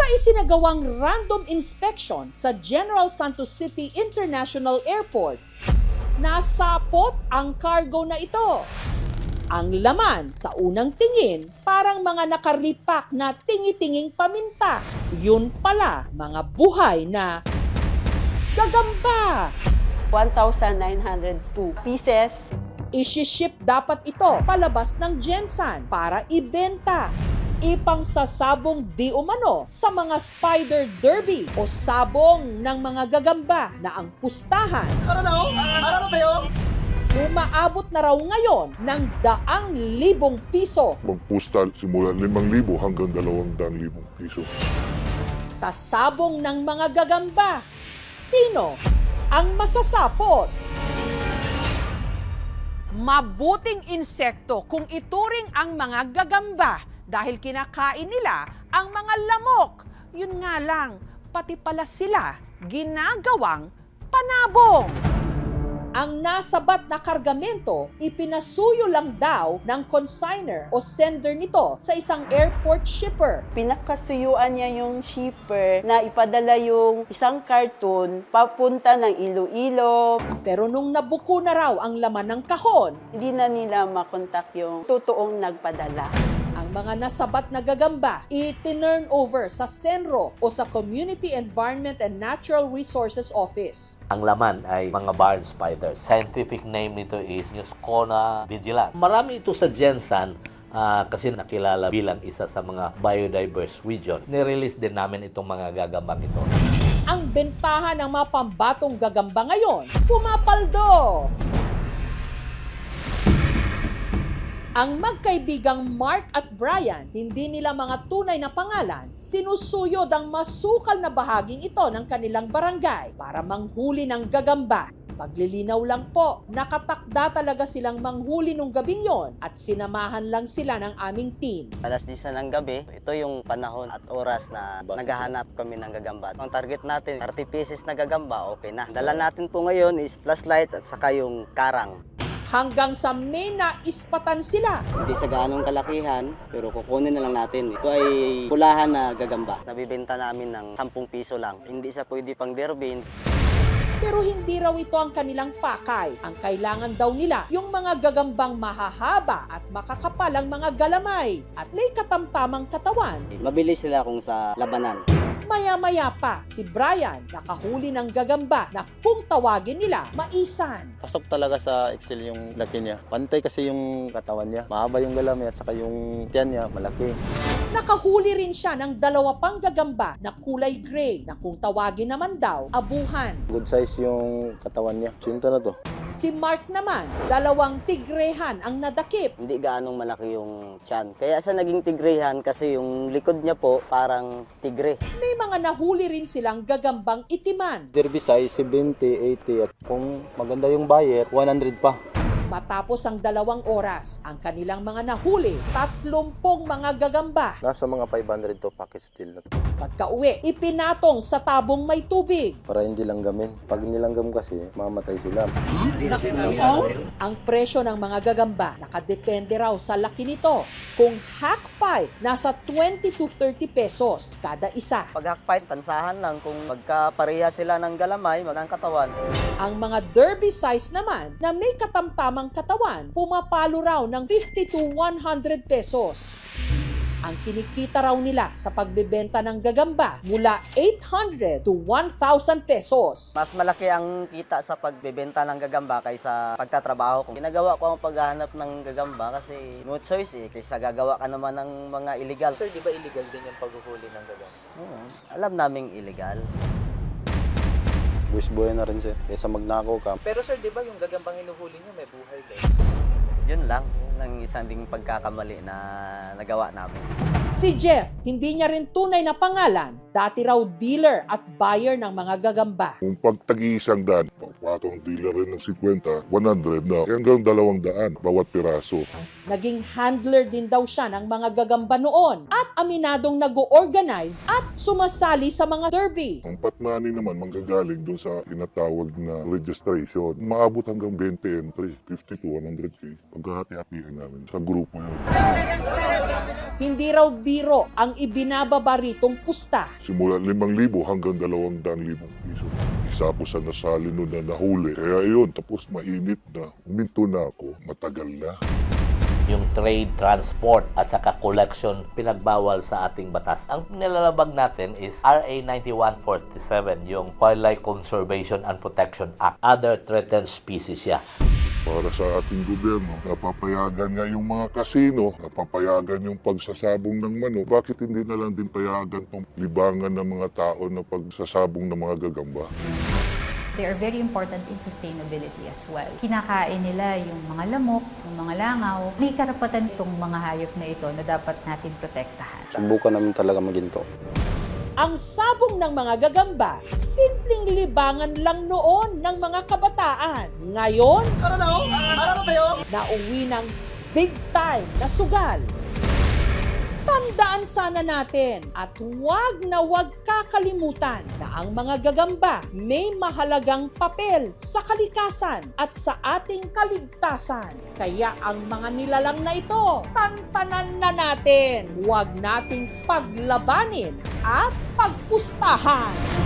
Sa isinagawang random inspection sa General Santos City International Airport, nasapot ang cargo na ito. Ang laman sa unang tingin, parang mga nakaripak na tingi-tinging paminta. Yun pala, mga buhay na gagamba. 1,902 pieces. Isi-ship dapat ito palabas ng Gensan para ibenta. Ipangsasabong di umano sa mga spider derby o sabong ng mga gagamba na ang pustahan. Umaabot na raw ngayon ng 100,000 piso. Magpusta simula 5,000 hanggang 200,000 piso. Sa sabong ng mga gagamba, sino ang masasapot? Mabuting insekto kung ituring ang mga gagamba dahil kinakain nila ang mga lamok. Yun nga lang, pati pala sila ginagawang panabong. Ang nasabat na kargamento, ipinasuyo lang daw ng consignor o sender nito sa isang airport shipper. Pinakasuyuan niya yung shipper na ipadala yung isang karton papunta ng Iloilo. Pero nung nabuko na raw ang laman ng kahon, Hindi na nila makontak yung totoong nagpadala. ang mga nasabat na gagamba itinurn over sa Senro o sa Community Environment and Natural Resources Office. Ang laman ay mga barn spiders. Scientific name nito is Muscona vigilant. Marami ito sa Gensan kasi nakilala bilang isa sa mga biodiverse region. Nirelease din namin itong mga gagambang ito. Ang bentahan ng mga pambatong gagamba ngayon, pumapaldo! Ang magkaibigang Mark at Brian, hindi nila mga tunay na pangalan, sinusuyod ang masukal na bahaging ito ng kanilang barangay para manghuli ng gagamba. Paglilinaw lang po, nakatakda talaga silang manghuli nung gabing yon at sinamahan lang sila ng aming team. Alas 10 ng gabi, ito yung panahon at oras na naghahanap kami ng gagamba. Ang target natin, 30 pieces na gagamba, okay na. Dala natin po ngayon is flashlight at saka yung karang. Hanggang sa may naispatan sila. Hindi sa gaanong kalakihan, pero kukunin na lang natin. Ito ay pulahan na gagamba. Nabibenta namin ng 10 piso lang. Hindi siya pwede pang derby. Pero hindi raw ito ang kanilang pakay. Ang kailangan daw nila yung mga gagambang mahahaba at makakapalang mga galamay at may katamtamang katawan. Mabilis sila kung sa labanan. Maya-maya pa, si Brian nakahuli ng gagamba na kung tawagin nila, maisan. Pasok talaga sa Excel yung laki niya. Pantay kasi yung katawan niya. Mahaba yung galamay at saka yung tiyan niya malaki. Nakahuli rin siya ng 2 pang gagamba na kulay gray na kung tawagin naman daw, abuhan. Good size yung katawan niya. Sinto na to. Si Mark naman, 2 tigrehan ang nadakip. Hindi gaanong malaki yung tiyan. Kaya sa naging tigrehan kasi yung likod niya po parang tigre. May mga nahuli rin silang gagambang itiman. Derby size 70, 80 at kung maganda yung buyer, 100 pa. Matapos ang 2 oras, ang kanilang mga nahuli, 30 mga gagamba. Nasa mga 500 to package still na to. Pagka-uwi, ipinatong sa tabong may tubig. Para hindi langgamin. Pag nilanggam kasi, mamatay sila. Ang presyo ng mga gagamba, nakadepende raw sa laki nito. Kung hack fight, nasa 20 to 30 pesos kada isa. Pag hackfight, tansahan lang. Kung magkapareha sila ng galamay, magang katawan. Ang mga derby size naman, na may katamtamang katawan, pumapalo raw ng 50 to 100 pesos. Ang kinikita raw nila sa pagbebenta ng gagamba mula 800 to 1,000 pesos. Mas malaki ang kita sa pagbebenta ng gagamba kaysa pagtatrabaho ko. Ginagawa ko ang paghahanap ng gagamba kasi no choice kaysa gagawa ka naman ng mga illegal. Sir, di ba illegal din yung paghuhuli ng gagamba? Oo, alam naming illegal. Wish boy na rin siya. Kaysa magnakaw ka. Pero sir, di ba yung gagambang hinuhuli niyo may buhay din? Yun lang ang isang ding pagkakamali na nagawa namin. Si Jeff, hindi niya rin tunay na pangalan, dati raw dealer at buyer ng mga gagamba. Kung pagtagi-100, papatong dealer rin ng 50, 100 na, hanggang 200 bawat piraso. Naging handler din daw siya ng mga gagamba noon at aminadong nag-organize at sumasali sa mga derby. Ang patmani naman manggagaling doon sa tinatawag na registration. Maabot hanggang 20 entry, 50 to 100K. Pagkahati-hatihan namin sa grupo yun. Hindi raw biro ang ibinababa ritong pusta. Simula 5,000 hanggang 200,000 piso. Isa po sa nasali nun na nahuli. Kaya yun, tapos mainit na. Uminto na ako, matagal na. Yung trade, transport, at saka collection pinagbawal sa ating batas. Ang nilalabag natin is RA 9147, yung Wildlife Conservation and Protection Act. Other threatened species siya. Para sa ating gobyerno, napapayagan nga yung mga kasino, napapayagan yung pagsasabong ng manok. Bakit hindi na lang din payagan tong libangan ng mga tao na pagsasabong ng mga gagamba? They are very important in sustainability as well. Kinakain nila yung mga lamok, yung mga langaw. May karapatan itong mga hayop na ito na dapat natin protektahan. Subukan namin talaga maginto. Ang sabong ng mga gagamba, simpleng libangan lang noon ng mga kabataan. Ngayon, nauwi ng big time na sugal. Tandaan sana natin at huwag na huwag kakalimutan na ang mga gagamba may mahalagang papel sa kalikasan at sa ating kaligtasan. Kaya ang mga nilalang na ito, tantanan na natin. Huwag nating paglabanin at pagpustahan.